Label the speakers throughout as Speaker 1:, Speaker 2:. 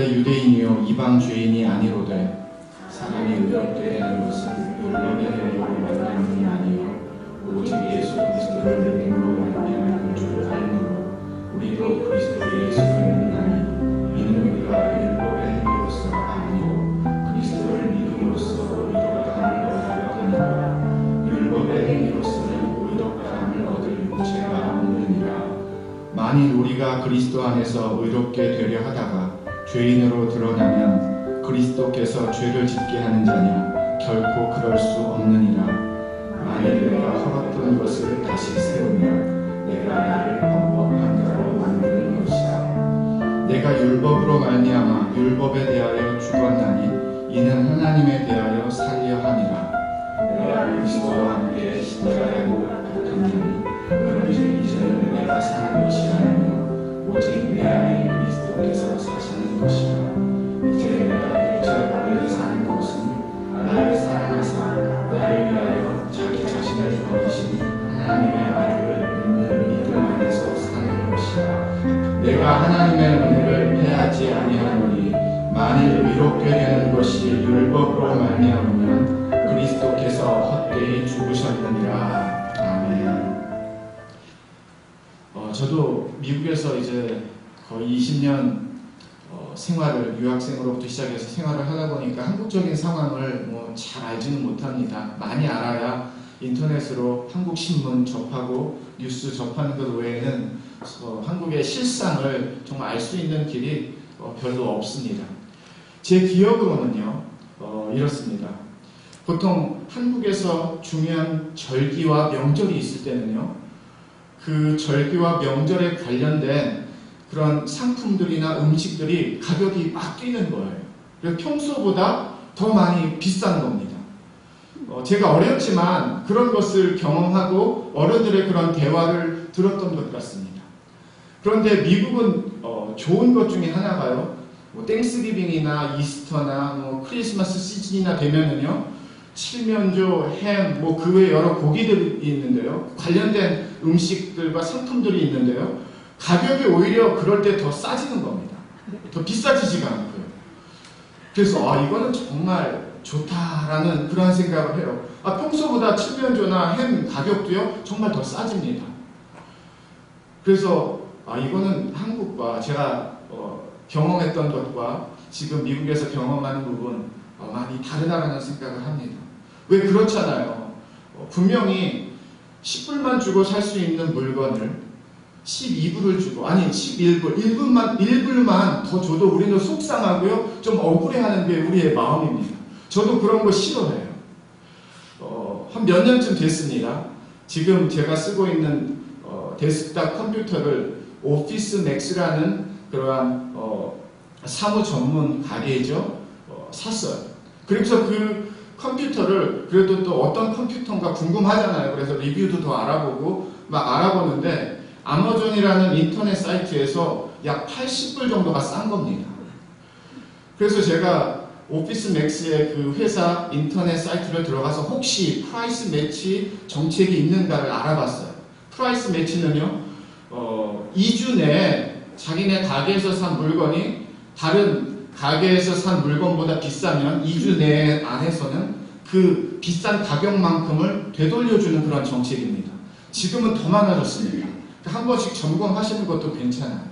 Speaker 1: 본래 유대인이요 이방 죄인이 아니로되 사람이 의롭게 되는 것은 율법의 행위로 말하는 것이 아니요 오직 예수 그리스도를 믿음으로 말미암는 줄 알므로 우리도 그리스도 예수를 믿나니 이는 우리가 율법의 행위로서가 아니요 그리스도를 믿음으로써 의롭다함을 얻으려 하니라. 율법의 행위로서는 의롭다함을 얻을 육체가 없느니라. 만일 우리가 그리스도 안에서 의롭게 되려 하다가 죄인으로 드러나면 그리스도께서 죄를 짓게 하는 자냐? 결코 그럴 수 없느니라. 만일 내가 헐었던 것을 다시 세우면 내가 나를 범법한 자로 만드는 것이다. 내가 율법으로 말미암아 율법에 대하여 죽었나니 이는 하나님에 대하여 살려 함이라. 내가 그리스도와 함께 십자가에 못 박혔나니 그런즉 이제는 내가 사는 것이 아니요 오직 내 안에 그리스도께서 사시는 것이라. 이제 내가 육체 가운데 사는 것은 나를 사랑하사 나를 위하여 자기 자신을 버리신 하나님의 아들을 믿는 믿음 안에서 사는 것이라. 내가 하나님의 은혜를 패하지 아니하노니 만일 의롭게 되는 것이 율법으로 말미암으면 그리스도께서 헛되이 죽으셨느니라. 아멘. 저도 미국에서 이제 거의 20년 생활을 유학생으로부터 시작해서 생활을 하다 보니까 한국적인 상황을 잘 알지는 못합니다. 많이 알아야 인터넷으로 한국 신문 접하고 뉴스 접하는 것 외에는 한국의 실상을 정말 알 수 있는 길이 별로 없습니다. 제 기억으로는요 이렇습니다. 보통 한국에서 중요한 절기와 명절이 있을 때는요 그 절기와 명절에 관련된 그런 상품들이나 음식들이 가격이 막 뛰는 거예요. 그래서 평소보다 더 많이 비싼 겁니다. 제가 어렸지만 그런 것을 경험하고 어른들의 그런 대화를 들었던 것 같습니다. 그런데 미국은 좋은 것 중에 하나가요. 땡스기빙이나 이스터나 크리스마스 시즌이나 되면은요. 칠면조, 햄, 그 외에 여러 고기들이 있는데요. 관련된 음식들과 상품들이 있는데요. 가격이 오히려 그럴 때 더 싸지는 겁니다. 더 비싸지지가 않고요. 그래서 이거는 정말 좋다라는 그런 생각을 해요. 평소보다 칠면조나 햄 가격도요 정말 더 싸집니다. 그래서 이거는 한국과 제가 경험했던 것과 지금 미국에서 경험하는 부분 많이 다르다라는 생각을 합니다. 왜 그렇잖아요. 분명히 10불만 주고 살 수 있는 물건을 12불을 주고, 아니 11불, 1불만 더 줘도 우리는 속상하고요 좀 억울해하는 게 우리의 마음입니다. 저도 그런 거 싫어해요. 한 몇 년쯤 됐습니다. 지금 제가 쓰고 있는 데스크탑 컴퓨터를 오피스 맥스라는 그러한 사무 전문 가게죠. 샀어요. 그래서 그 컴퓨터를 그래도 또 어떤 컴퓨터인가 궁금하잖아요. 그래서 리뷰도 더 알아보고 막 알아보는데 아마존이라는 인터넷 사이트에서 약 80불 정도가 싼 겁니다. 그래서 제가 오피스 맥스의 그 회사 인터넷 사이트를 들어가서 혹시 프라이스 매치 정책이 있는가를 알아봤어요. 프라이스 매치는요 2주 내에 자기네 가게에서 산 물건이 다른 가게에서 산 물건보다 비싸면 2주 내에 안에서는 그 비싼 가격만큼을 되돌려주는 그런 정책입니다. 지금은 더 많아졌습니다. 한 번씩 점검하시는 것도 괜찮아요.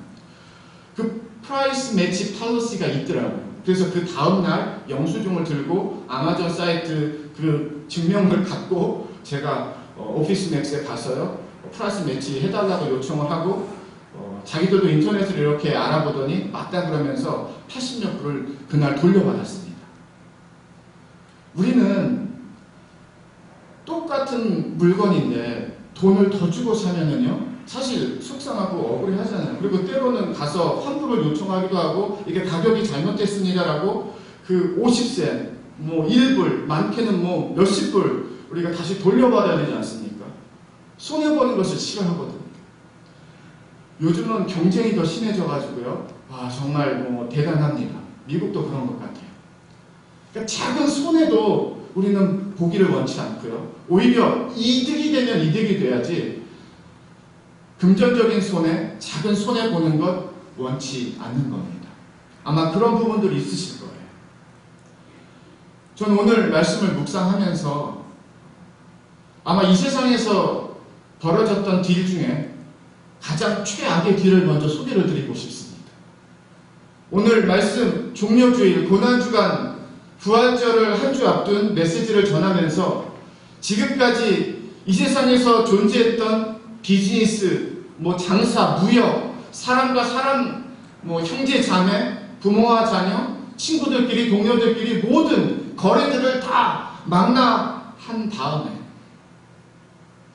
Speaker 1: 그 프라이스 매치 팔러시가 있더라고요. 그래서 그 다음날 영수증을 들고 아마존 사이트 그 증명을 갖고 제가 오피스 맥스에 가서요 프라이스 매치 해달라고 요청을 하고 자기들도 인터넷을 이렇게 알아보더니 맞다 그러면서 80몇 불을 그날 돌려받았습니다. 우리는 똑같은 물건인데 돈을 더 주고 사면은요 사실 속상하고 억울해 하잖아요. 그리고 때로는 가서 환불을 요청하기도 하고 이게 가격이 잘못됐습니다라고 그 50센, 1불, 많게는 몇십 불 우리가 다시 돌려받아야 되지 않습니까? 손해보는 것을 싫어하거든요. 요즘은 경쟁이 더 심해져가지고요. 정말 대단합니다. 미국도 그런 것 같아요. 그러니까 작은 손해도 우리는 보기를 원치 않고요. 오히려 이득이 되면 이득이 돼야지 금전적인 손해, 작은 손해 보는 것 원치 않는 겁니다. 아마 그런 부분들이 있으실 거예요. 저는 오늘 말씀을 묵상하면서 아마 이 세상에서 벌어졌던 딜 중에 가장 최악의 딜을 먼저 소개를 드리고 싶습니다. 오늘 말씀 종려주일 고난주간 부활절을 한 주 앞둔 메시지를 전하면서 지금까지 이 세상에서 존재했던 비즈니스, 장사, 무역, 사람과 사람, 형제, 자매, 부모와 자녀, 친구들끼리, 동료들끼리 모든 거래들을 다 망라한 다음에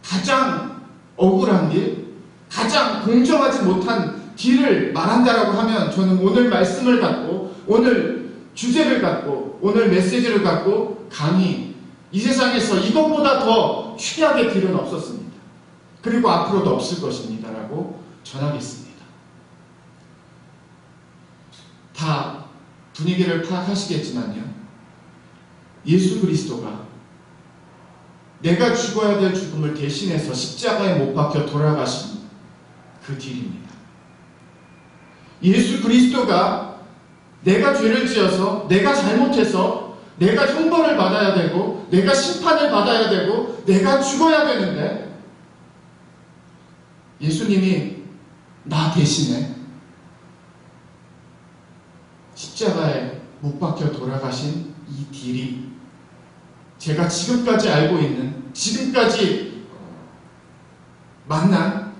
Speaker 1: 가장 억울한 길, 가장 공정하지 못한 길을 말한다라고 하면 저는 오늘 말씀을 갖고, 오늘 주제를 갖고, 오늘 메시지를 갖고 감히 이 세상에서 이것보다 더 최악의 길은 없었습니다. 그리고 앞으로도 없을 것입니다. 라고 전하겠습니다. 다 분위기를 파악하시겠지만요. 예수 그리스도가 내가 죽어야 될 죽음을 대신해서 십자가에 못 박혀 돌아가신 그 딜입니다. 예수 그리스도가 내가 죄를 지어서, 내가 잘못해서 내가 형벌을 받아야 되고, 내가 심판을 받아야 되고, 내가 죽어야 되는데 예수님이 나 대신에 십자가에 못 박혀 돌아가신 이 딜이 제가 지금까지 알고 있는, 지금까지 만난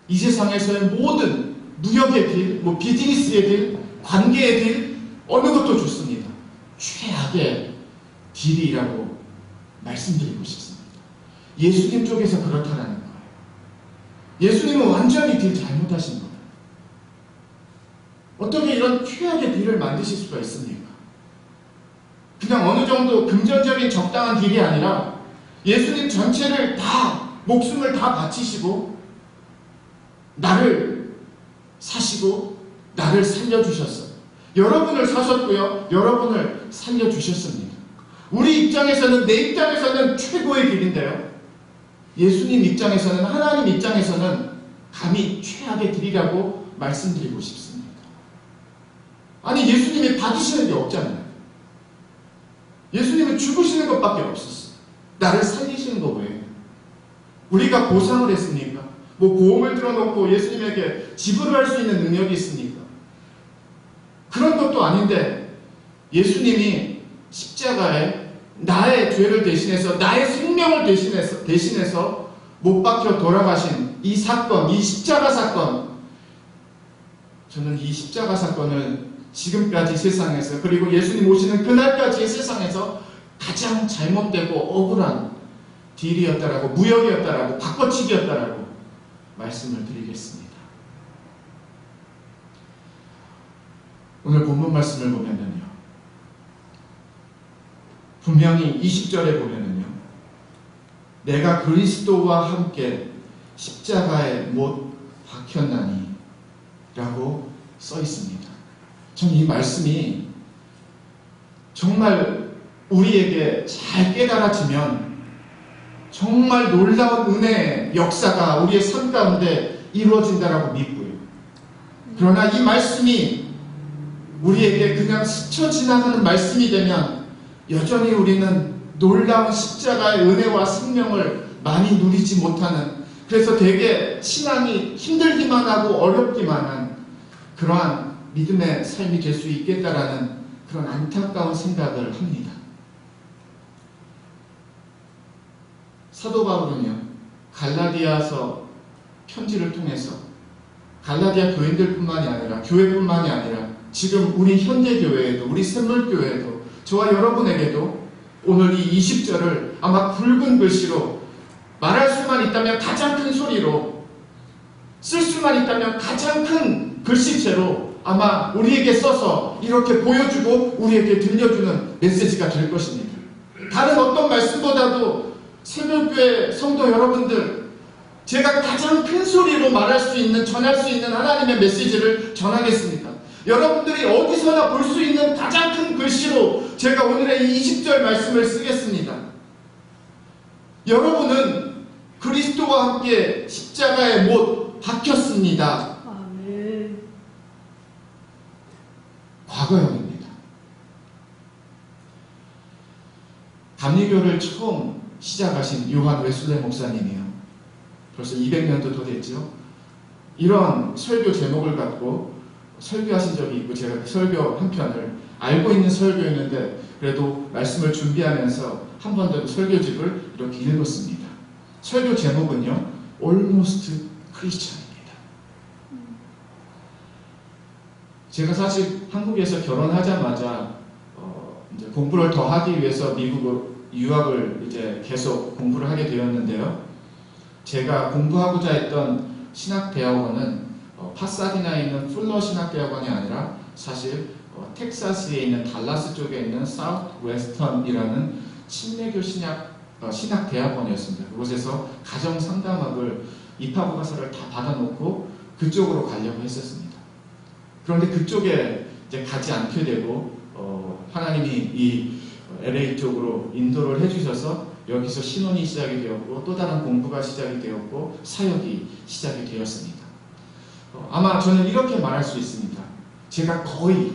Speaker 1: 이 세상에서의 모든 무역의 딜, 비즈니스의 딜, 관계의 딜, 어느 것도 좋습니다. 최악의 딜이라고 말씀드리고 싶습니다. 예수님 쪽에서 그렇다라는 거예요. 예수님은 완전히 딜 잘못하신 거예요. 어떻게 이런 최악의 딜을 만드실 수가 있습니까? 그냥 어느 정도 금전적인 적당한 딜이 아니라 예수님 전체를 다, 목숨을 다 바치시고 나를 사시고 나를 살려주셨어요. 여러분을 사셨고요, 여러분을 살려주셨습니다. 우리 입장에서는, 내 입장에서는 최고의 길인데요, 예수님 입장에서는, 하나님 입장에서는 감히 최악의 길이라고 말씀드리고 싶습니다. 아니, 예수님이 받으시는 게 없잖아요. 예수님은 죽으시는 것밖에 없었어요. 나를 살리시는 거 왜요? 우리가 보상을 했습니까? 보험을 들어놓고 예수님에게 지불을 할 수 있는 능력이 있습니까? 그런 것도 아닌데 예수님이 십자가에 나의 죄를 대신해서, 나의 생명을 대신해서 못 박혀 돌아가신 이 사건, 이 십자가 사건, 저는 이 십자가 사건을 지금까지 세상에서, 그리고 예수님 오시는 그날까지의 세상에서 가장 잘못되고 억울한 딜이었다라고, 무역이었다라고, 바꿔치기였다라고 말씀을 드리겠습니다. 오늘 본문 말씀을 보면은요, 분명히 20절에 보면은요, 내가 그리스도와 함께 십자가에 못 박혔나니 라고 써 있습니다. 저는 이 말씀이 정말 우리에게 잘 깨달아지면 정말 놀라운 은혜의 역사가 우리의 삶 가운데 이루어진다라고 믿고요. 그러나 이 말씀이 우리에게 그냥 스쳐 지나가는 말씀이 되면 여전히 우리는 놀라운 십자가의 은혜와 생명을 많이 누리지 못하는, 그래서 되게 신앙이 힘들기만 하고 어렵기만 한 그러한 믿음의 삶이 될 수 있겠다라는 그런 안타까운 생각을 합니다. 사도 바울은요, 갈라디아서 편지를 통해서 갈라디아 교인들뿐만이 아니라, 교회뿐만이 아니라 지금 우리 현대교회에도, 우리 샘물교회에도, 저와 여러분에게도 오늘 이 20절을 아마 굵은 글씨로, 말할 수만 있다면 가장 큰 소리로, 쓸 수만 있다면 가장 큰 글씨체로 아마 우리에게 써서 이렇게 보여주고 우리에게 들려주는 메시지가 될 것입니다. 다른 어떤 말씀보다도 샘물교회 성도 여러분들, 제가 가장 큰 소리로 말할 수 있는, 전할 수 있는 하나님의 메시지를 전하겠습니다. 여러분들이 어디서나 볼 수 있는 가장 큰 글씨로 제가 오늘의 이 20절 말씀을 쓰겠습니다. 여러분은 그리스도와 함께 십자가에 못 박혔습니다.
Speaker 2: 아멘.
Speaker 1: 과거형입니다. 감리교를 처음 시작하신 요한 웨슬레 목사님이요. 벌써 200년도 더 됐죠. 이런 설교 제목을 갖고 설교하신 적이 있고 제가 그 설교 한 편을 알고 있는 설교였는데 그래도 말씀을 준비하면서 한 번 더 설교집을 이렇게 읽었습니다. 설교 제목은요. Almost Christian입니다. 제가 사실 한국에서 결혼하자마자 이제 공부를 더 하기 위해서 미국으로 유학을 이제 계속 공부를 하게 되었는데요. 제가 공부하고자 했던 신학대학원은 파사디나에 있는 풀러 신학대학원이 아니라 사실 텍사스에 있는 달라스 쪽에 있는 사우스 웨스턴이라는 침례교 신학대학원이었습니다. 그곳에서 가정상담학을 입학 과서를 다 받아놓고 그쪽으로 가려고 했었습니다. 그런데 그쪽에 이제 가지 않게 되고 하나님이 이 LA 쪽으로 인도를 해주셔서 여기서 신혼이 시작이 되었고 또 다른 공부가 시작이 되었고 사역이 시작이 되었습니다. 아마 저는 이렇게 말할 수 있습니다. 제가 거의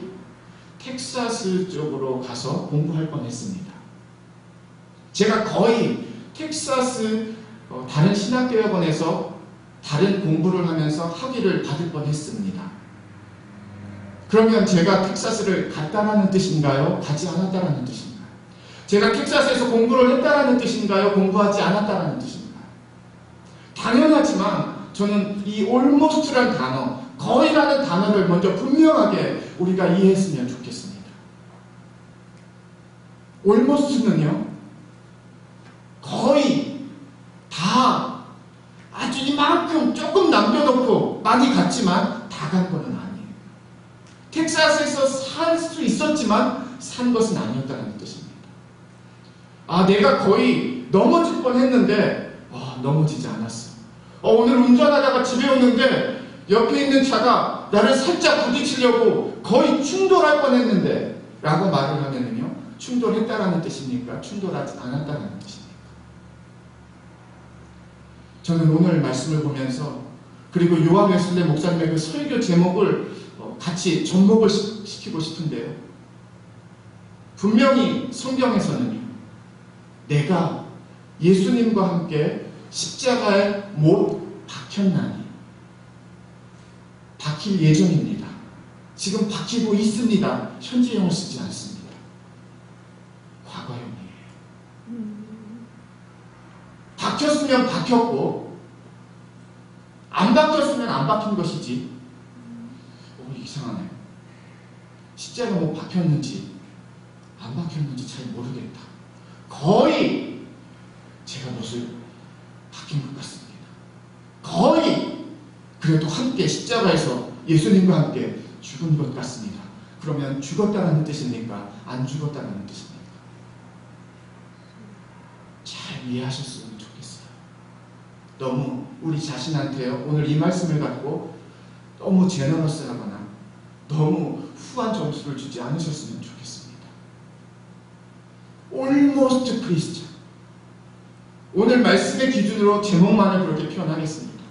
Speaker 1: 텍사스 쪽으로 가서 공부할 뻔했습니다. 제가 거의 텍사스 다른 신학대학원에서 다른 공부를 하면서 학위를 받을 뻔했습니다. 그러면 제가 텍사스를 갔다라는 뜻인가요? 가지 않았다라는 뜻인가요? 제가 텍사스에서 공부를 했다라는 뜻인가요? 공부하지 않았다라는 뜻인가요? 당연하지만 저는 이 almost란 단어, 거의라는 단어를 먼저 분명하게 우리가 이해했으면 좋겠습니다. almost는요, 거의 다 아주 이만큼 조금 남겨놓고 많이 갔지만 다 간 거는 아니에요. 텍사스에서 살 수 있었지만 산 것은 아니었다는 뜻입니다. 내가 거의 넘어질 뻔했는데 넘어지지 않았어. 오늘 운전하다가 집에 오는데 옆에 있는 차가 나를 살짝 부딪히려고 거의 충돌할 뻔했는데 라고 말을 하면은요, 충돌했다라는 뜻입니까? 충돌하지 않았다라는 뜻입니까? 저는 오늘 말씀을 보면서 그리고 요한 웨슬레 목사님의 그 설교 제목을 같이 접목을 시키고 싶은데요. 분명히 성경에서는요, 내가 예수님과 함께 십자가에 못 박혔나니 박힐 예정입니다. 지금 박히고 있습니다. 현재형을 쓰지 않습니다. 과거형이에요. 박혔으면 박혔고 안 박혔으면 안 박힌 것이지. 이상하네요. 십자가 뭐 박혔는지 안 박혔는지 잘 모르겠다. 거의 제가 못을 박힌 것 같습니다. 거의 그래도 함께 십자가에서 예수님과 함께 죽은 것 같습니다. 그러면 죽었다는 뜻입니까? 안 죽었다는 뜻입니까? 잘 이해하셨으면 좋겠어요. 너무 우리 자신한테요, 오늘 이 말씀을 갖고 너무 제너러스하거나 너무 후한 점수를 주지 않으셨으면 좋겠습니다. Almost Christian. 오늘 말씀의 기준으로 제목만을 그렇게 표현하겠습니다.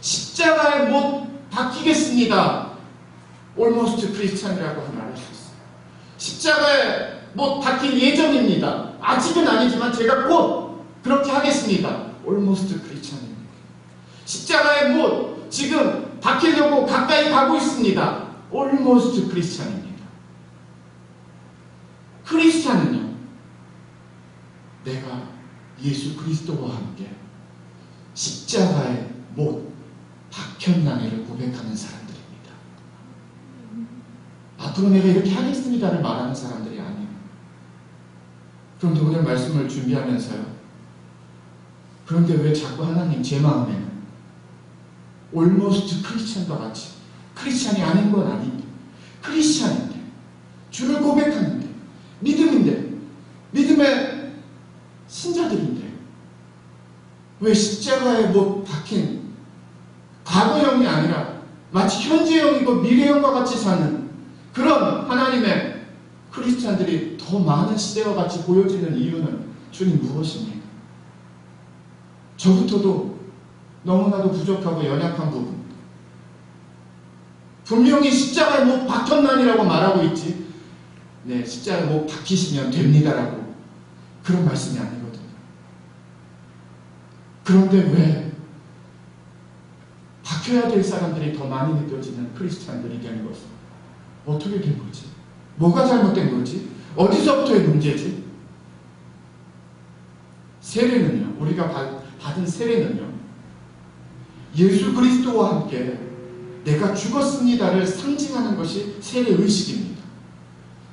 Speaker 1: 십자가에 못 박히겠습니다. Almost Christian이라고 말할 수 있어요. 십자가에 못 박힐 예정입니다. 아직은 아니지만 제가 곧 그렇게 하겠습니다. Almost Christian입니다. 십자가에 못 지금 박히려고 가까이 가고 있습니다. Almost Christian입니다. 크리스찬은요, 내가 예수 그리스도와 함께 십자가에 못 박혔나니를 고백하는 사람들입니다. 앞으로 내가 이렇게 하겠습니다를 말하는 사람들이 아니에요. 그런데 오늘 말씀을 준비하면서요, 그런데 왜 자꾸 하나님 제 마음에는 Almost Christian과 같이 크리스찬이 아닌 건 아닌데, 크리스찬인데, 주를 고백하는데, 믿음인데, 믿음의 신자들인데, 왜 십자가에 못 박힌 과거형이 아니라 마치 현재형이고 미래형과 같이 사는 그런 하나님의 크리스찬들이 더 많은 시대와 같이 보여지는 이유는 주님 무엇입니까? 저부터도 너무나도 부족하고 연약한 부분, 분명히 십자가에 못 박혔나니라고 말하고 있지. 네, 십자가에 못 박히시면 됩니다라고 그런 말씀이 아니거든요. 그런데 왜 박혀야 될 사람들이 더 많이 느껴지는 크리스찬들이 되는 것은 어떻게 된 거지? 뭐가 잘못된 거지? 어디서부터의 문제지? 세례는요, 우리가 받은 세례는요, 예수 그리스도와 함께 내가 죽었습니다를 상징하는 것이 세례의식입니다.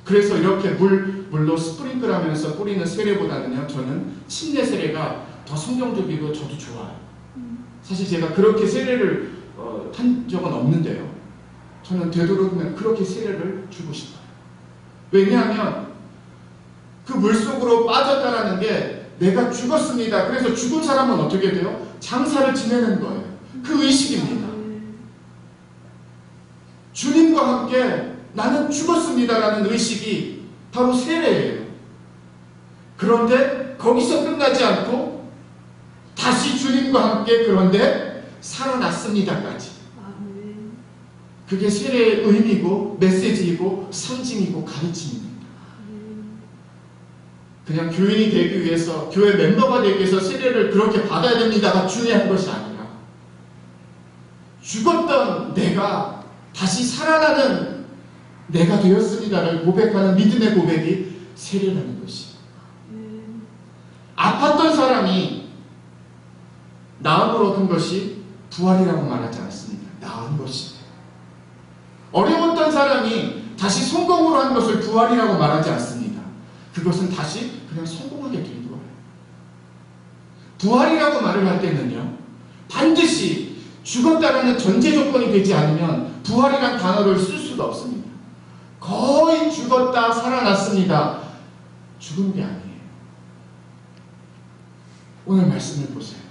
Speaker 1: 그래서 이렇게 물로 스프링클하면서 뿌리는 세례보다는요, 저는 침례 세례가 더 성경적이고 저도 좋아요. 사실 제가 그렇게 세례를 한 적은 없는데요, 저는 되도록이면 그렇게 세례를 주고 싶어요. 왜냐하면 그 물속으로 빠졌다라는 게 내가 죽었습니다. 그래서 죽은 사람은 어떻게 돼요? 장사를 지내는 거예요. 그 의식입니다. 주님과 함께 나는 죽었습니다라는 의식이 바로 세례예요. 그런데 거기서 끝나지 않고 다시 주님과 함께 그런데 살아났습니다까지. 그게 세례의 의미고 메시지이고 상징이고 가르침입니다. 그냥 교인이 되기 위해서, 교회 멤버가 되기 위해서 세례를 그렇게 받아야 됩니다가 중요한 것이 아니라 죽었던 내가 다시 살아나는 내가 되었습니다를 고백하는 믿음의 고백이 세례라는 것이에요. 아팠던 사람이 나음을 얻은 것이 부활이라고 말하지 않습니다. 나은 것이에요. 어려웠던 사람이 다시 성공으로 한 것을 부활이라고 말하지 않습니다. 그것은 다시 그냥 성공하게 된 거예요. 부활이라고 말을 할 때는요, 반드시 죽었다라는 전제 조건이 되지 않으면 부활이란 단어를 쓸 수가 없습니다. 거의 죽었다 살아났습니다. 죽은 게 아니에요. 오늘 말씀을 보세요.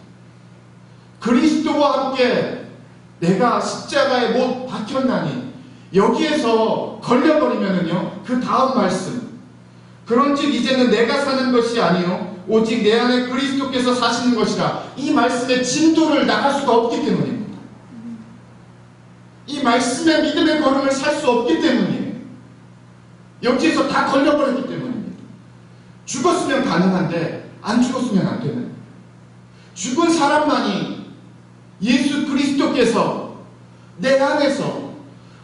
Speaker 1: 그리스도와 함께 내가 십자가에 못 박혔나니, 여기에서 걸려버리면은요, 그 다음 말씀, 그런즉 이제는 내가 사는 것이 아니요 오직 내 안에 그리스도께서 사시는 것이라, 이 말씀의 진도를 나갈 수가 없기 때문입니다. 이 말씀의 믿음의 걸음을 살 수 없기 때문이에요. 여기에서 다 걸려버렸기 때문입니다. 죽었으면 가능한데 안 죽었으면 안 되는, 죽은 사람만이 예수 그리스도께서 내 안에서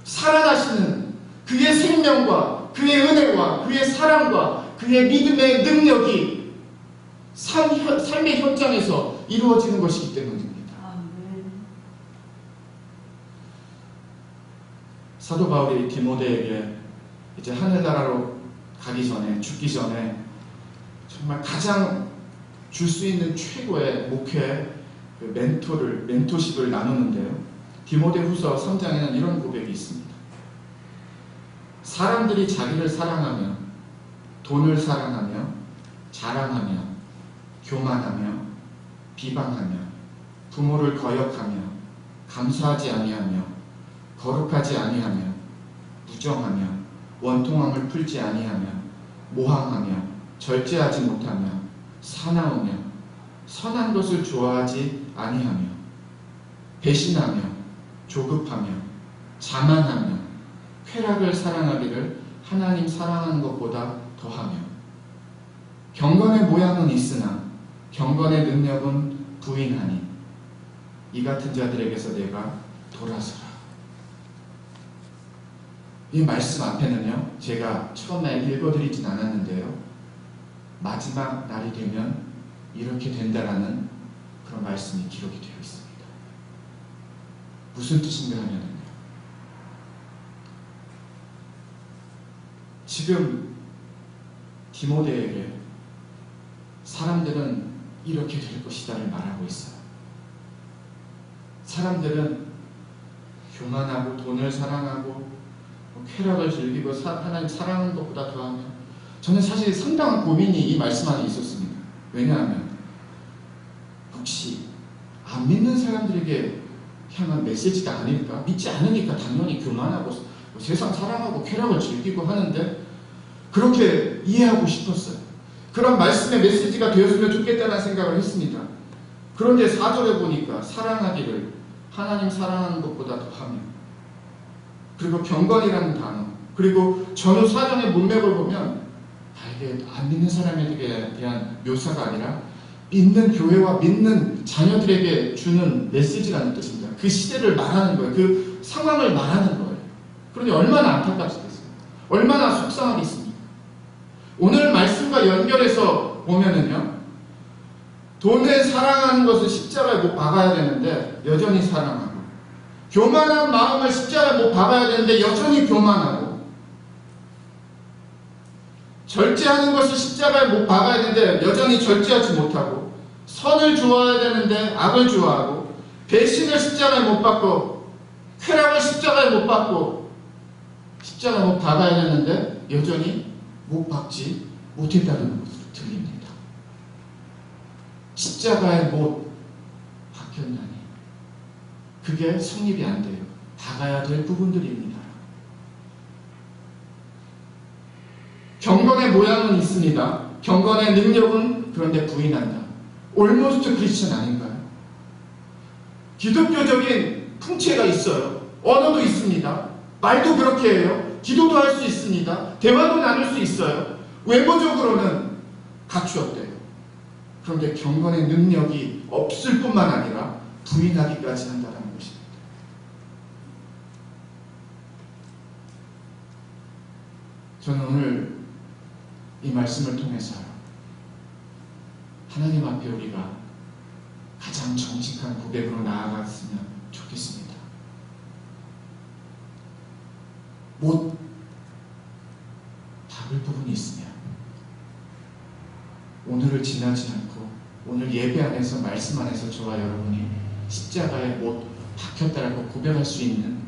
Speaker 1: 살아나시는 그의 생명과 그의 은혜와 그의 사랑과 그의 믿음의 능력이 삶의 현장에서 이루어지는 것이기 때문입니다. 사도 바울이 디모데에게 이제 하늘나라로 가기 전에, 죽기 전에 정말 가장 줄 수 있는 최고의 목회 멘토십을 나누는데요, 디모데후서 3장에는 이런 고백이 있습니다. 사람들이 자기를 사랑하며 돈을 사랑하며 자랑하며 교만하며 비방하며 부모를 거역하며 감사하지 아니하며 거룩하지 아니하며 무정하며 원통함을 풀지 아니하며 모함하며 절제하지 못하며 사나우며 선한 것을 좋아하지 아니하며 배신하며 조급하며 자만하며 쾌락을 사랑하기를 하나님 사랑하는 것보다 더하며 경건의 모양은 있으나 경건의 능력은 부인하니 이 같은 자들에게서 내가 돌아서라. 이 말씀 앞에는요, 제가 처음에 읽어드리진 않았는데요, 마지막 날이 되면 이렇게 된다라는 그런 말씀이 기록이 되어 있습니다. 무슨 뜻인가 하면은요, 지금 디모데에게 사람들은 이렇게 될 것이다를 말하고 있어요. 사람들은 교만하고 돈을 사랑하고 쾌락을 즐기고 하나님 사랑하는 것보다 더하며, 저는 사실 상당한 고민이 이 말씀 안에 있었습니다. 왜냐하면 혹시 안 믿는 사람들에게 향한 메시지가 아닐까? 믿지 않으니까 당연히 교만하고 세상 사랑하고 쾌락을 즐기고 하는데, 그렇게 이해하고 싶었어요. 그런 말씀의 메시지가 되었으면 좋겠다는 생각을 했습니다. 그런데 4절에 보니까 사랑하기를 하나님 사랑하는 것보다 더하며, 그리고 경건이라는 단어, 그리고 전후 사정의 문맥을 보면 이게 안 믿는 사람에게 대한 묘사가 아니라 믿는 교회와 믿는 자녀들에게 주는 메시지라는 뜻입니다. 그 시대를 말하는 거예요. 그 상황을 말하는 거예요. 그런데 얼마나 안타깝겠어요. 얼마나 속상하겠습니까? 오늘 말씀과 연결해서 보면은요, 돈을 사랑하는 것을 십자가에 못 박아야 되는데 여전히 사랑하고, 교만한 마음을 십자가에 못 박아야 되는데 여전히 교만하고, 절제하는 것을 십자가에 못 박아야 되는데 여전히 절제하지 못하고, 선을 좋아해야 되는데 악을 좋아하고, 배신을 십자가에 못 박고, 쾌락을 십자가에 못 박고, 십자가에 못 박아야 되는데 여전히 못 박지 못했다는 것으로 들립니다. 십자가에 못 박혔나니 그게 성립이 안 돼요. 박아야 될 부분들입니다. 경건의 모양은 있습니다. 경건의 능력은 그런데 부인한다. 올모스트 크리스천 아닌가요? 기독교적인 풍채가 있어요. 언어도 있습니다. 말도 그렇게 해요. 기도도 할 수 있습니다. 대화도 나눌 수 있어요. 외모적으로는 갖추었대요. 그런데 경건의 능력이 없을 뿐만 아니라 부인하기까지 한다는 것입니다. 저는 오늘 이 말씀을 통해서 하나님 앞에 우리가 가장 정직한 고백으로 나아갔으면 좋겠습니다. 못 박을 부분이 있으면 오늘을 지나지 않고 오늘 예배 안에서 말씀 안에서 저와 여러분이 십자가에 못 박혔다라고 고백할 수 있는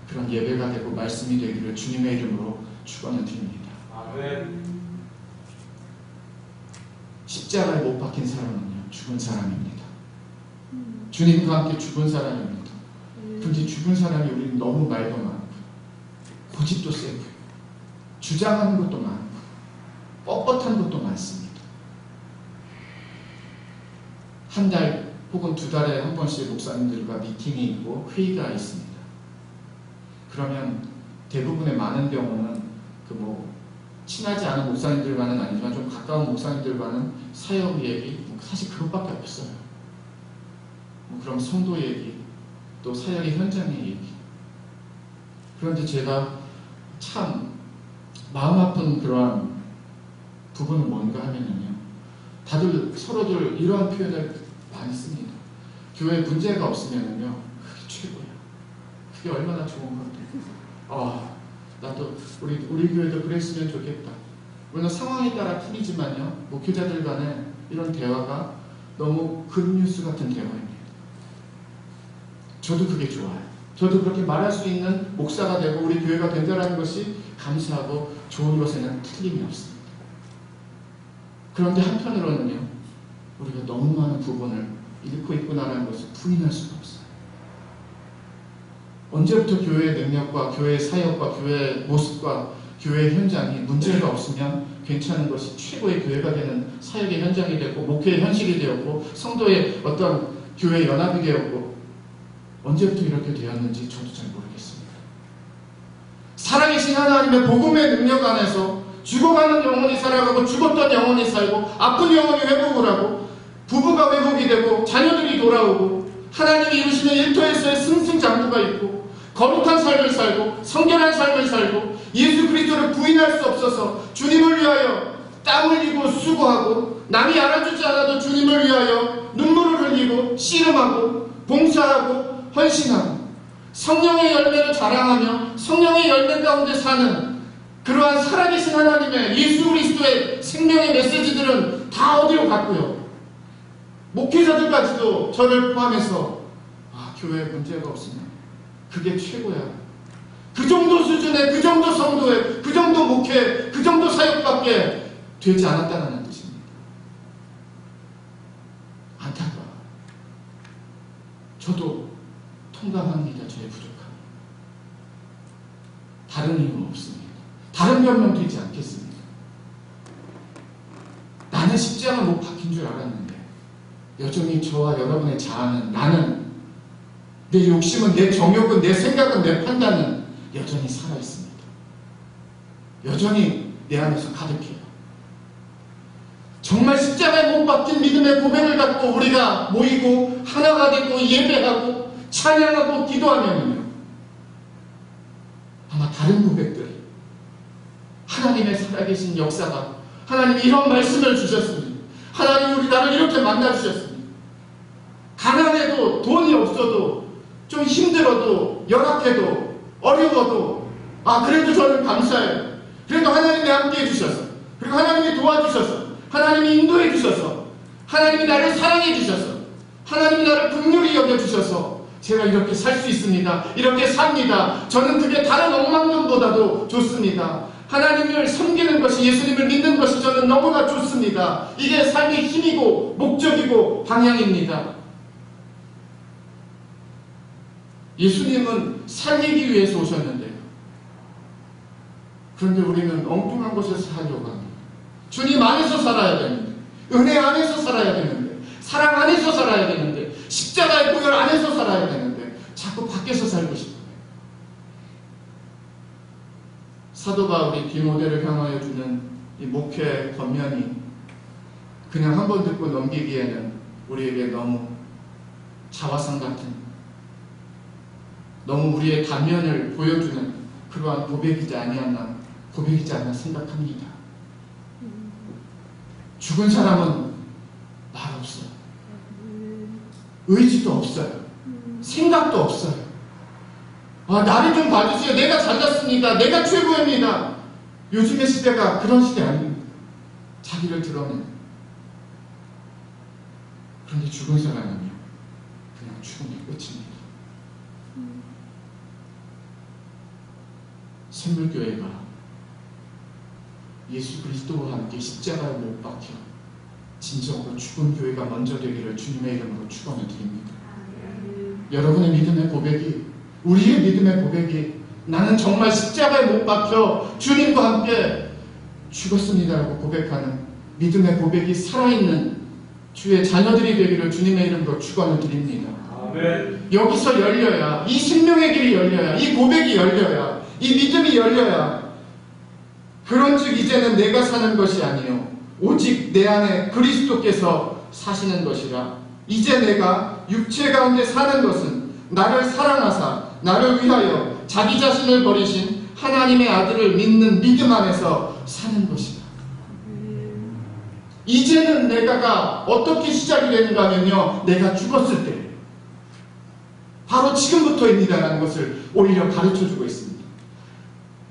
Speaker 1: 그런 예배가 되고 말씀이 되기를 주님의 이름으로 축원을 드립니다. 아멘. 십자가에 못 박힌 사람은요, 죽은 사람입니다. 주님과 함께 죽은 사람입니다. 그런데 죽은 사람이 우리는 너무 말도 많고 고집도 세고 주장하는 것도 많고 뻣뻣한 것도 많습니다. 한 달 혹은 두 달에 한 번씩 목사님들과 미팅이 있고 회의가 있습니다. 그러면 대부분의 많은 경우는 친하지 않은 목사님들과는 아니지만 좀 가까운 목사님들과는 사역 얘기, 사실 그것밖에 없어요. 그럼 성도 얘기, 또 사역의 현장의 얘기. 그런데 제가 참 마음 아픈 그러한 부분은 뭔가 하면은요, 다들 서로들 이러한 표현을 많이 씁니다. 교회에 문제가 없으면은요, 그게 최고야. 그게 얼마나 좋은 건데. 나도 우리 교회도 그랬으면 좋겠다. 물론 상황에 따라 틀리지만요, 목회자들 간에 이런 대화가 너무 굿뉴스 같은 대화입니다. 저도 그게 좋아요. 저도 그렇게 말할 수 있는 목사가 되고 우리 교회가 된다는 것이 감사하고 좋은 것에는 틀림이 없습니다. 그런데 한편으로는요, 우리가 너무 많은 부분을 잃고 있구나라는 것을 부인할 수가 없어요. 언제부터 교회의 능력과 교회의 사역과 교회의 모습과 교회의 현장이 문제가 없으면 괜찮은 것이 최고의 교회가 되는 사역의 현장이 되고 목회의 현실이 되었고 성도의 어떤 교회의 연합이 되었고, 언제부터 이렇게 되었는지 저도 잘 모르겠습니다. 살아계신 하나님의 복음의 능력 안에서 죽어가는 영혼이 살아가고 죽었던 영혼이 살고 아픈 영혼이 회복을 하고 부부가 회복이 되고 자녀들이 돌아오고 하나님이 이루시는 일터에서의 승승장구가 있고 거룩한 삶을 살고 성결한 삶을 살고 예수 그리스도를 부인할 수 없어서 주님을 위하여 땀 흘리고 수고하고 남이 알아주지 않아도 주님을 위하여 눈물을 흘리고 씨름하고 봉사하고 헌신하고 성령의 열매를 자랑하며 성령의 열매 가운데 사는 그러한 살아계신 하나님의 예수 그리스도의 생명의 메시지들은 다 어디로 갔고요. 목회자들까지도 저를 포함해서 교회에 문제가 없으면 그게 최고야. 그 정도 수준의, 그 정도 성도의, 그 정도 목회, 그 정도 사역밖에 되지 않았다는 뜻입니다. 안타까워. 저도 통감합니다. 저의 부족함. 다른 이유는 없습니다. 다른 변명 되지 않겠습니다. 나는 십자가 못 박힌 줄 알았는데 여전히 저와 여러분의 자아는, 나는, 내 욕심은, 내 정욕은, 내 생각은, 내 판단은 여전히 살아있습니다. 여전히 내 안에서 가득해요. 정말 십자가에 못 박힌 믿음의 고백을 갖고 우리가 모이고 하나가 되고 예배하고 찬양하고 기도하면요, 아마 다른 고백들이 하나님의 살아계신 역사가, 하나님이 이런 말씀을 주셨습니다. 하나님 우리 나를 이렇게 만나주셨습니다. 가난해도 돈이 없어도 좀 힘들어도 열악해도 어려워도 그래도 저는 감사해요. 그래도 하나님이 함께 해주셔서, 그리고 하나님이 도와주셔서, 하나님이 인도해 주셔서, 하나님이 나를 사랑해 주셔서, 하나님이 나를 긍휼히 여겨주셔서 제가 이렇게 살 수 있습니다. 이렇게 삽니다. 저는 그게 다른 억만금보다도 좋습니다. 하나님을 섬기는 것이, 예수님을 믿는 것이 저는 너무나 좋습니다. 이게 삶의 힘이고 목적이고 방향입니다. 예수님은 살리기 위해서 오셨는데요, 그런데 우리는 엉뚱한 곳에서 살려고 합니다. 주님 안에서 살아야 되는데, 은혜 안에서 살아야 되는데, 사랑 안에서 살아야 되는데, 십자가의 보혈 안에서 살아야 되는데 자꾸 밖에서 살고 싶어요. 사도 바울이 디모데를 향하여 주는 이 목회 권면이 그냥 한 번 듣고 넘기기에는 우리에게 너무 자화상 같은, 너무 우리의 단면을 보여주는 그러한 고백이지 않나 생각합니다. 죽은 사람은 말 없어요. 의지도 없어요. 생각도 없어요. 나를 좀 봐주세요. 내가 잘났습니다. 내가 최고입니다. 요즘의 시대가 그런 시대 아닙니다. 자기를 드러내는. 그런데 죽은 사람은요, 그냥 죽음이 끝입니다. 샘물교회가 예수 그리스도와 함께 십자가에 못 박혀 진정으로 죽은 교회가 먼저 되기를 주님의 이름으로 축원을 드립니다. 여러분의 믿음의 고백이, 우리의 믿음의 고백이, 나는 정말 십자가에 못 박혀 주님과 함께 죽었습니다라고 고백하는 믿음의 고백이 살아있는 주의 자녀들이 되기를 주님의 이름으로 축원을 드립니다.
Speaker 2: 아멘.
Speaker 1: 여기서 열려야, 이 생명의 길이 열려야, 이 고백이 열려야, 이 믿음이 열려야, 그런즉 이제는 내가 사는 것이 아니요 오직 내 안에 그리스도께서 사시는 것이라. 이제 내가 육체 가운데 사는 것은 나를 사랑하사 나를 위하여 자기 자신을 버리신 하나님의 아들을 믿는 믿음 안에서 사는 것이다. 이제는 내가가 어떻게 시작이 되는가 하면요, 내가 죽었을 때, 바로 지금부터입니다라는 것을 오히려 가르쳐주고 있습니다.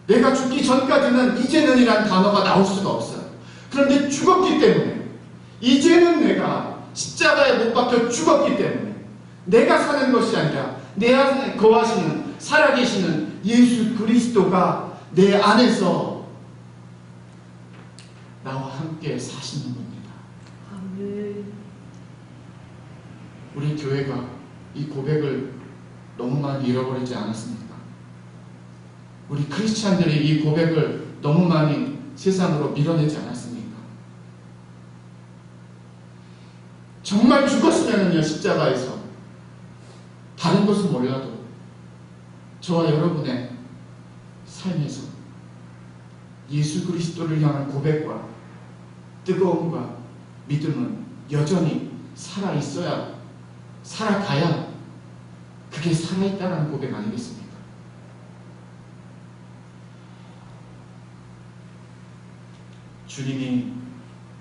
Speaker 1: 내가 죽기 전까지는 이제는 이란 단어가 나올 수가 없어요. 그런데 죽었기 때문에, 이제는 내가 십자가에 못 박혀 죽었기 때문에 내가 사는 것이 아니라 내 안에 거하시는 살아계시는 예수 그리스도가 내 안에서 나와 함께 사시는 겁니다. 우리 교회가 이 고백을 너무 많이 잃어버리지 않았습니까? 우리 크리스찬들이 이 고백을 너무 많이 세상으로 밀어내지 않았습니까? 정말 죽었으면요, 십자가에서 다른 것은 몰라도 저와 여러분의 삶에서 예수 그리스도를 향한 고백과 뜨거움과 믿음은 여전히 살아있어야, 살아가야 그게 살아있다는 고백 아니겠습니까? 주님이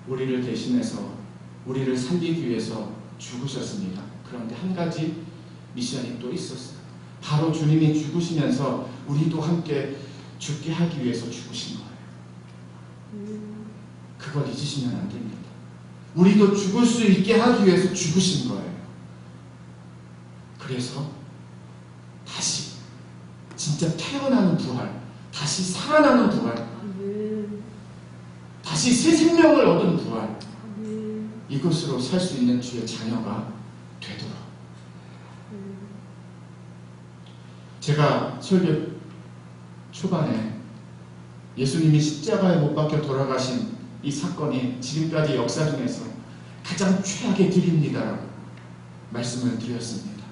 Speaker 1: 우리를 대신해서 우리를 살리기 위해서 죽으셨습니다. 그런데 한 가지 미션이 또 있었어요. 바로 주님이 죽으시면서 우리도 함께 죽게 하기 위해서 죽으신 거예요. 그걸 잊으시면 안 됩니다. 우리도 죽을 수 있게 하기 위해서 죽으신 거예요. 그래서 다시 진짜 태어나는 부활, 다시 살아나는 부활, 다시 새 생명을 얻은 부활, 이것으로 살 수 있는 주의 자녀가 되도록. 제가 설교 초반에 예수님이 십자가에 못 박혀 돌아가신 이 사건이 지금까지 역사 중에서 가장 최악의 길입니다라고 말씀을 드렸습니다.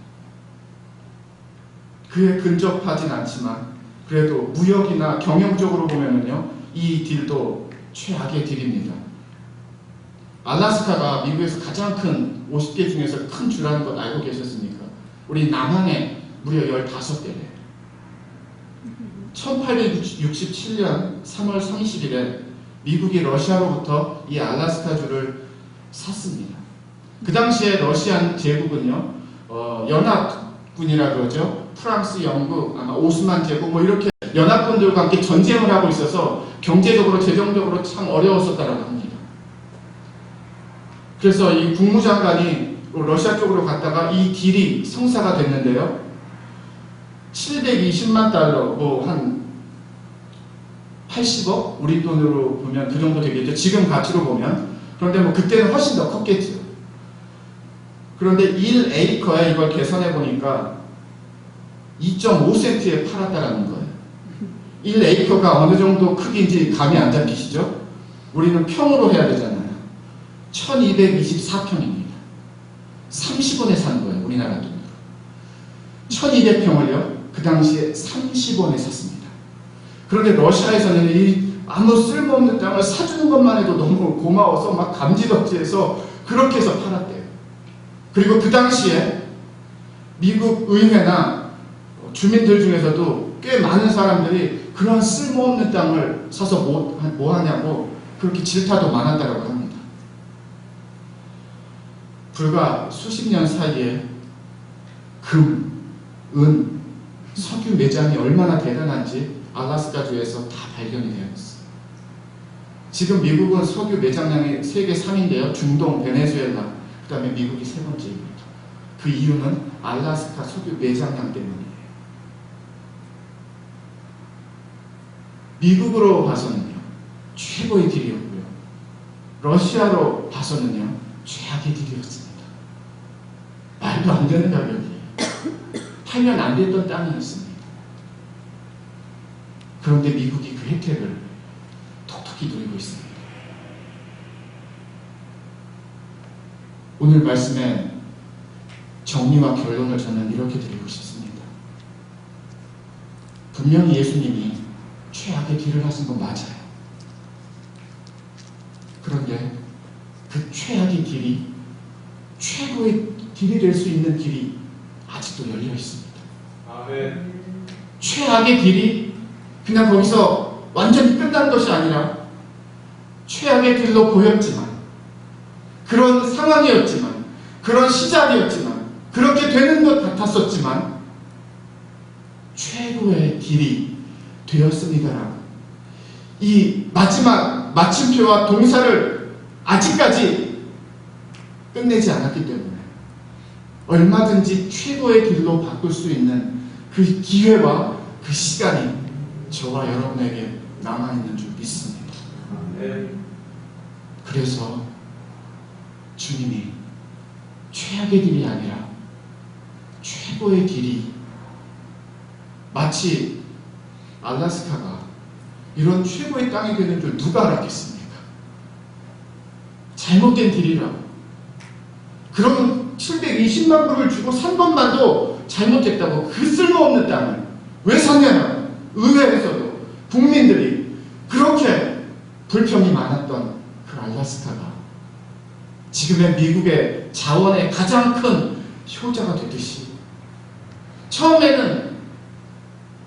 Speaker 1: 그에 근접하진 않지만 그래도 무역이나 경영적으로 보면은요, 이 딜도 최악의 딜입니다. 알래스카가 미국에서 가장 큰 50개 중에서 큰 주라는 것 알고 계셨습니까? 우리 남한에 무려 15개래요. 1867년 3월 30일에 미국이 러시아로부터 이 알래스카주를 샀습니다. 그 당시에 러시안 제국은요, 연합군이라 그러죠. 프랑스, 영국, 아마 오스만 제국 뭐 이렇게 연합군들과 함께 전쟁을 하고 있어서 경제적으로, 재정적으로 참 어려웠었다라고 합니다. 그래서 이 국무장관이 러시아 쪽으로 갔다가 이 딜이 성사가 됐는데요. 720만 달러, 뭐 한 80억? 우리 돈으로 보면 그 정도 되겠죠. 지금 가치로 보면. 그런데 뭐 그때는 훨씬 더 컸겠죠. 그런데 1에이커에 이걸 계산해 보니까 2.5센트에 팔았다라는 거예요. 1에이커가 어느 정도 크기인지 감이 안 잡히시죠? 우리는 평으로 해야 되잖아요. 1224평입니다. 30원에 산 거예요. 우리나라 돈으로. 1200평을요. 그 당시에 30원에 샀습니다. 그런데 러시아에서는 이 아무 쓸모없는 땅을 사주는 것만 해도 너무 고마워서 막 감지덕지해서 그렇게 해서 팔았대요. 그리고 그 당시에 미국 의회나 주민들 중에서도 꽤 많은 사람들이 그런 쓸모없는 땅을 사서 뭐 하냐고 그렇게 질타도 많았다고 합니다. 불과 수십 년 사이에 금, 은, 석유 매장이 얼마나 대단한지 알래스카주에서 다 발견이 되었어요. 지금 미국은 석유 매장량이 세계 3위인데요. 중동, 베네수엘라, 그 다음에 미국이 세 번째입니다. 그 이유는 알래스카 석유 매장량 때문이에요. 미국으로 봐서는요, 최고의 딜이었고요. 러시아로 봐서는요, 최악의 딜이었습니다. 말도 안 되는 가격이에요. 팔면 안 됐던 땅이었습니다. 그런데 미국이 그 혜택을 톡톡히 누리고 있습니다. 오늘 말씀의 정리와 결론을 저는 이렇게 드리고 싶습니다. 분명히 예수님이 최악의 딜을 하신 건 맞아요. 그런데 그 최악의 딜이 최고의 딜이 될 수 있는 길이 아직도 열려 있습니다. 아멘. 최악의 딜이 그냥 거기서 완전히 끝난 것이 아니라 최악의 딜로 보였지만, 그런 상황이었지만, 그런 시작이었지만, 그렇게 되는 것 같았었지만 최고의 딜이 되었습니다라고 이 마지막 마침표와 동사를 아직까지 끝내지 않았기 때문에 얼마든지 최고의 길로 바꿀 수 있는 그 기회와 그 시간이 저와 여러분에게 남아있는 줄 믿습니다. 그래서 주님이 최악의 길이 아니라 최고의 길이, 마치 알래스카가 이런 최고의 땅이 되는 줄 누가 알았겠습니까? 잘못된 딜이라고. 그러면 720만 불을 주고 산 것만도 잘못했다고. 그 쓸모없는 땅을 왜 샀냐면 의회에서도 국민들이 그렇게 불평이 많았던 그 알래스카가 지금의 미국의 자원의 가장 큰 효자가 되듯이, 처음에는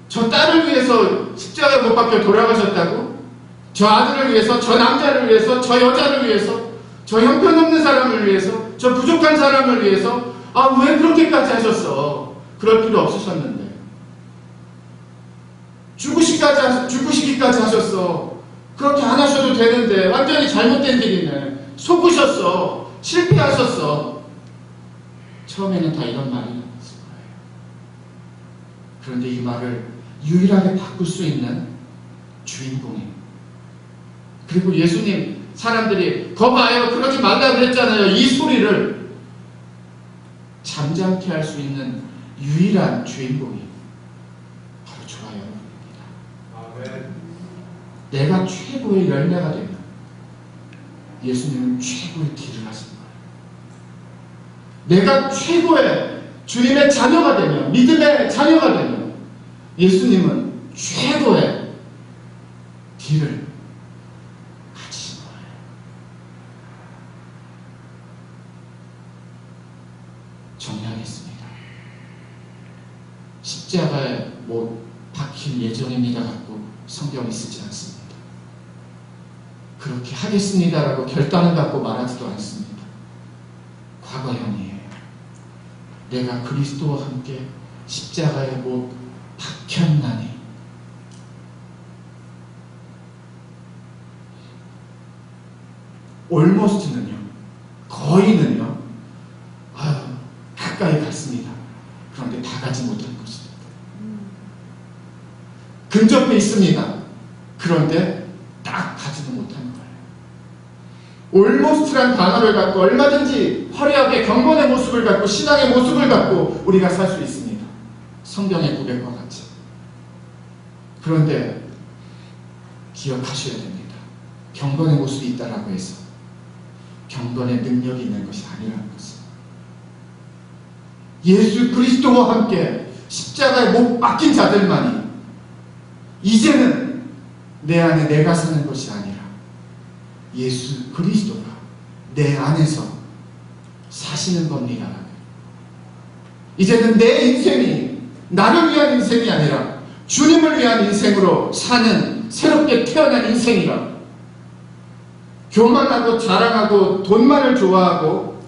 Speaker 1: 저 딸을 위해서 십자가 못 박혀 돌아가셨다고, 저 아들을 위해서, 저 남자를 위해서, 저 여자를 위해서, 저 형편없는 사람을 위해서, 저 부족한 사람을 위해서, 왜 그렇게까지 하셨어? 그럴 필요 없으셨는데 죽으시기까지 하셨어. 그렇게 안 하셔도 되는데 완전히 잘못된 일이네. 속으셨어. 실패하셨어. 처음에는 다 이런 말이 나왔을 거예요. 그런데 이 말을 유일하게 바꿀 수 있는 주인공이, 그리고 예수님, 사람들이 거봐요, 그러지 말라 그랬잖아요, 이 소리를 잠잠케 할 수 있는 유일한 주인공이 바로 저와 여러분입니다. 아멘. 내가 최고의 열매가 되면 예수님은 최고의 길을 하신 거예요. 내가 최고의 주님의 자녀가 되면, 믿음의 자녀가 되면 예수님은 최고의 길을 가지신 거예요. 정리하겠습니다. 십자가에 못 박힐 예정입니다 갖고 성경이 쓰지 않습니다. 그렇게 하겠습니다라고 결단을 갖고 말하지도 않습니다. 과거형이에요. 내가 그리스도와 함께 십자가에 못 박혔나니 almost는요, 거의는요, 가까이 갔습니다. 그런데 다 가지 못한 것입니다. 근접해 있습니다. 그런데 딱 가지도 못한 거예요. almost란 단어를 갖고 얼마든지 화려하게 경건의 모습을 갖고 신앙의 모습을 갖고 우리가 살 수 있습니다. 성경의 고백과 같이. 그런데 기억하셔야 됩니다. 경건의 모습이 있다라고 해서 경건의 능력이 있는 것이 아니라는 것을. 예수 그리스도와 함께 십자가에 못 박힌 자들만이 이제는 내 안에 내가 사는 것이 아니라 예수 그리스도가 내 안에서 사시는 겁니다. 이제는 내 인생이 나를 위한 인생이 아니라 주님을 위한 인생으로 사는 새롭게 태어난 인생이라. 교만하고 자랑하고 돈만을 좋아하고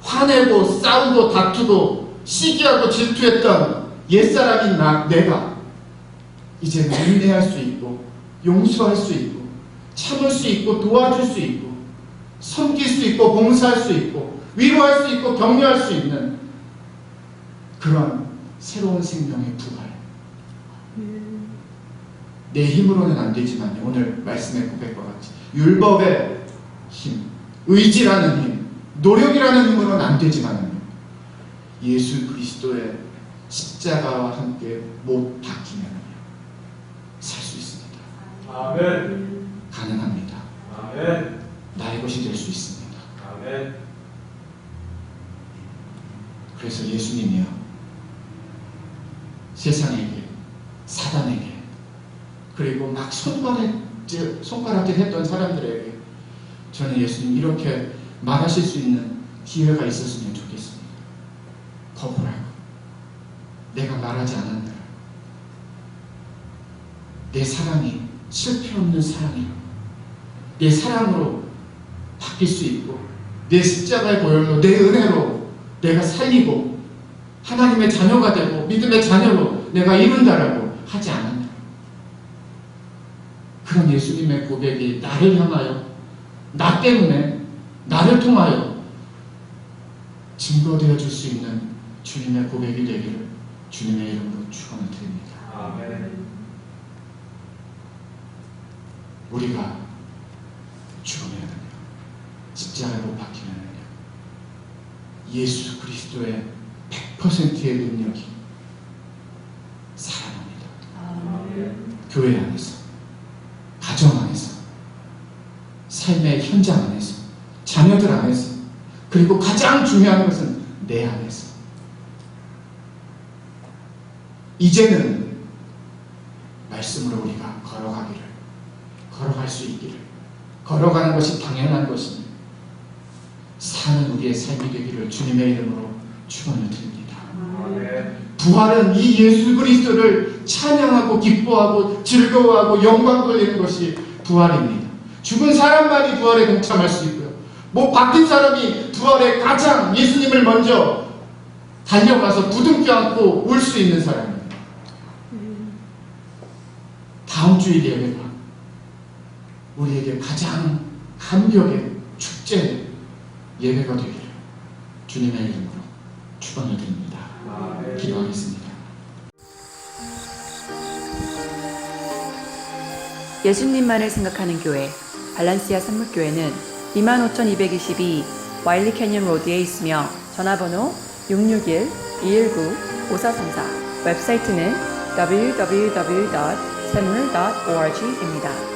Speaker 1: 화내고 싸우고 다투고 시기하고 질투했던 옛사람인 내가 이제 인내할 수 있고 용서할 수 있고 참을 수 있고 도와줄 수 있고 섬길 수 있고 봉사할 수 있고 위로할 수 있고 격려할 수 있는 그런 새로운 생명의 부활. 내 힘으로는 안 되지만 오늘 말씀의 고백과 같이 율법의 힘, 의지라는 힘, 노력이라는 힘으로는 안 되지만 예수 그리스도의 십자가와 함께 못 박히면 살 수 있습니다.
Speaker 2: 아멘.
Speaker 1: 가능합니다.
Speaker 2: 아멘.
Speaker 1: 나의 것이 될 수 있습니다.
Speaker 2: 아멘.
Speaker 1: 그래서 예수님이요, 세상에게, 사단에게, 그리고 막 손가락질 했던 사람들에게 저는 예수님 이렇게 말하실 수 있는 기회가 있었으면 좋겠습니다. 거부라고. 내가 말하지 않았느라. 내 사랑이 실패 없는 사랑이라고. 내 사랑으로 바뀔 수 있고 내 십자가의 보혈로 내 은혜로 내가 살리고 하나님의 자녀가 되고 믿음의 자녀로 내가 이룬다라고 하지 않았느라. 그런 예수님의 고백이 나를 향하여 나 때문에 나를 통하여 증거되어 줄 수 있는 주님의 고백이 되기를 주님의 이름으로 축원을 드립니다.
Speaker 2: 아멘.
Speaker 1: 우리가 죽으면은요, 십자가에 못 박히면은요, 예수 그리스도의 100%의 능력이 살아납니다.
Speaker 2: 아멘.
Speaker 1: 교회 안에서, 가정 안에서, 삶의 현장 안에서, 자녀들 안에서, 그리고 가장 중요한 것은 내 안에서. 이제는 말씀으로 우리가 걸어갈 수 있기를, 걸어가는 것이 당연한 것이니 사는 우리의 삶이 되기를 주님의 이름으로 축원을 드립니다.
Speaker 2: 아멘.
Speaker 1: 부활은 이 예수 그리스도를 찬양하고 기뻐하고 즐거워하고 영광 돌리는 것이 부활입니다. 죽은 사람만이 부활에 동참할 수 있고요, 못 박힌 사람이 부활에 가장 예수님을 먼저 달려가서 부둥켜 안고 울 수 있는 사람입니다. 다음 주일 예배가 우리에게 가장 감격의 축제 예배가 되기를 주님의 이름으로 축원을 드립니다.
Speaker 2: 아멘.
Speaker 1: 기도하겠습니다.
Speaker 3: 예수님만을 생각하는 교회 발란시아 산목교회는 25,222 와일리 캐니언 로드에 있으며 전화번호 661-219-5434, 웹사이트는 www.샘물.org입니다.